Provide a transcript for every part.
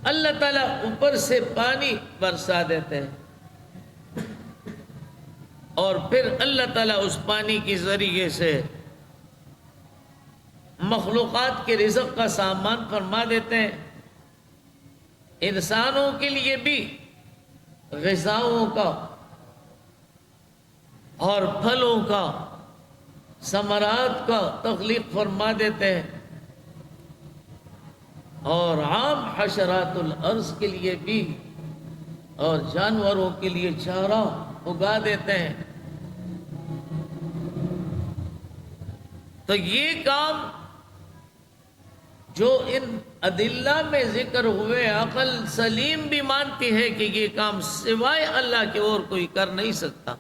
اللہ تعالیٰ اوپر سے پانی برسا دیتے ہیں اور پھر اللہ تعالیٰ اس پانی کے ذریعے سے مخلوقات کے رزق کا سامان فرما دیتے ہیں. انسانوں کے لیے بھی غذاؤں کا اور پھلوں کا ثمرات کا تخلیق فرما دیتے ہیں اور عام حشرات الارض کے لیے بھی اور جانوروں کے لیے چارہ اگا دیتے ہیں. تو یہ کام جو ان ادلہ میں ذکر ہوئے عقل سلیم بھی مانتی ہے کہ یہ کام سوائے اللہ کے اور کوئی کر نہیں سکتا.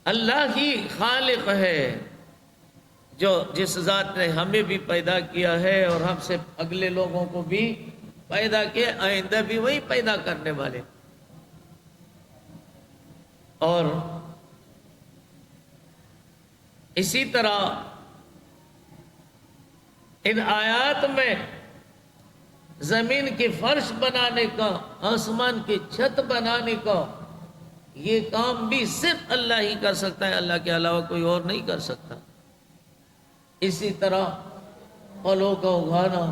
اللہ ہی خالق ہے جو جس ذات نے ہمیں بھی پیدا کیا ہے اور ہم سے اگلے لوگوں کو بھی پیدا کیا، آئندہ بھی وہی پیدا کرنے والے. اور اسی طرح ان آیات میں زمین کے فرش بنانے کا، آسمان کی چھت بنانے کا یہ کام بھی صرف اللہ ہی کر سکتا ہے، اللہ کے علاوہ کوئی اور نہیں کر سکتا. اسی طرح پھلوں کا اگانا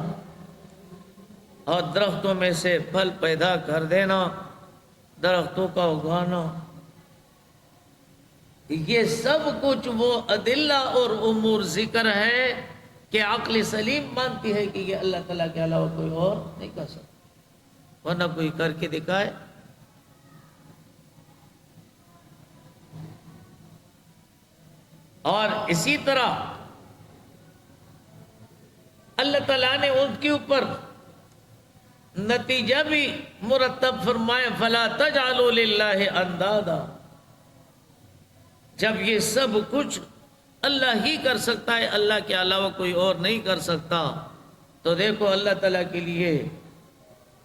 اور درختوں میں سے پھل پیدا کر دینا، درختوں کا اگانا، یہ سب کچھ وہ ادلہ اور امور ذکر ہے کہ عقل سلیم مانتی ہے کہ یہ اللہ تعالیٰ کے علاوہ کوئی اور نہیں کر سکتا، ورنہ کوئی کر کے دکھائے. اور اسی طرح اللہ تعالیٰ نے ان کے اوپر نتیجہ بھی مرتب فرمائے فَلَا تَجْعَلُوا لِلَّهِ اندادا. جب یہ سب کچھ اللہ ہی کر سکتا ہے، اللہ کے علاوہ کوئی اور نہیں کر سکتا، تو دیکھو اللہ تعالیٰ کے لیے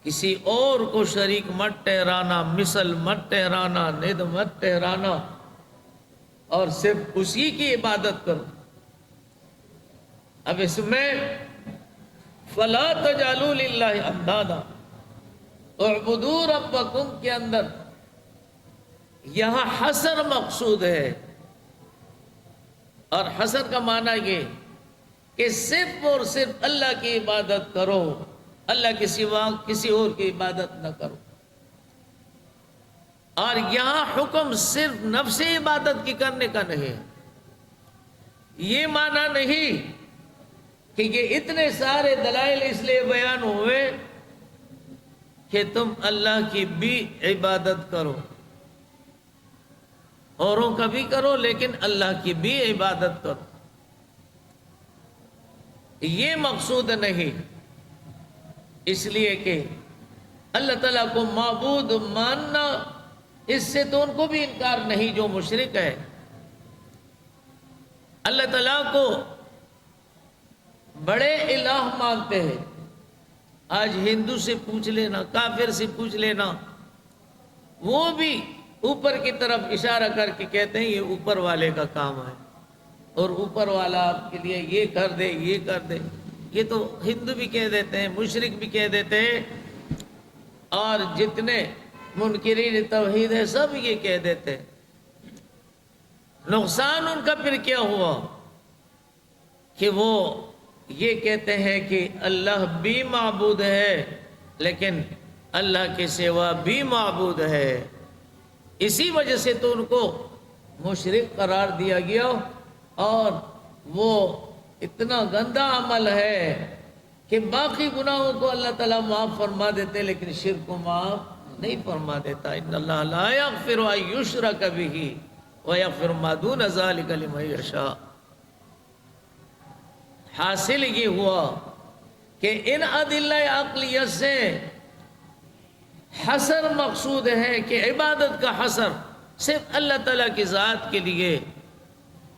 کسی اور کو شریک مت ٹھہرانا، مثل مت ٹھہرانا، ند مت ٹھہرانا اور صرف اسی کی عبادت کرو. اب اس میں فَلَا تَجْعَلُوا لِلَّهِ اندادا اعبدوا ربکم کے اندر یہاں حصر مقصود ہے، اور حصر کا معنی یہ کہ صرف اور صرف اللہ کی عبادت کرو، اللہ کے سوا کسی اور کی عبادت نہ کرو. اور یہاں حکم صرف نفس عبادت کی کرنے کا نہیں ہے. یہ معنی نہیں کہ یہ اتنے سارے دلائل اس لیے بیان ہوئے کہ تم اللہ کی بھی عبادت کرو، اوروں کا بھی کرو لیکن اللہ کی بھی عبادت کرو. یہ مقصود نہیں، اس لیے کہ اللہ تعالیٰ کو معبود ماننا، اس سے تو ان کو بھی انکار نہیں جو مشرک ہے. اللہ تعالیٰ کو بڑے الہ مانتے ہیں. آج ہندو سے پوچھ لینا، کافر سے پوچھ لینا، وہ بھی اوپر کی طرف اشارہ کر کے کہتے ہیں یہ اوپر والے کا کام ہے اور اوپر والا آپ کے لیے یہ کر دے یہ کر دے. یہ تو ہندو بھی کہہ دیتے ہیں، مشرک بھی کہہ دیتے ہیں، اور جتنے منکرین توحید ہے سب یہ کہہ دیتے ہیں. نقصان ان کا پھر کیا ہوا کہ وہ یہ کہتے ہیں کہ اللہ بھی معبود ہے لیکن اللہ کے سوا بھی معبود ہے. اسی وجہ سے تو ان کو مشرک قرار دیا گیا، اور وہ اتنا گندا عمل ہے کہ باقی گناہوں کو اللہ تعالیٰ معاف فرما دیتے لیکن شرک کو معاف نہیں فرما دیتا. ان اللہ لا یغفر ان یشرک بہ ویغفر ما دون ذلک لمن یشاء. حاصل یہ ہوا کہ ان ادلہ عقلیت سے حصر مقصود ہے کہ عبادت کا حصر صرف اللہ تعالیٰ کی ذات کے لیے،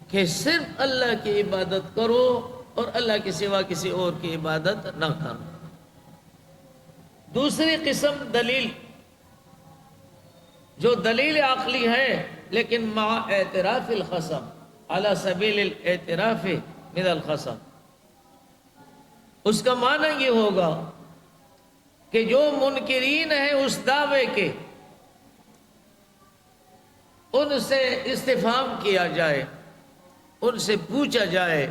کہ صرف اللہ کی عبادت کرو اور اللہ کے سوا کسی اور کی عبادت نہ کرو. دوسری قسم دلیل جو دلیل عقلی ہے لیکن مع اعتراف الخصم، علی سبیل الاعتراف من الخصم، اس کا معنی یہ ہوگا کہ جو منکرین ہیں اس دعوے کے، ان سے استفہام کیا جائے، ان سے پوچھا جائے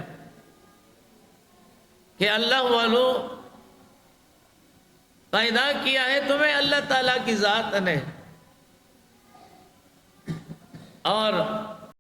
کہ اللہ والوں پیدا کیا ہے تمہیں اللہ تعالیٰ کی ذات نے، اور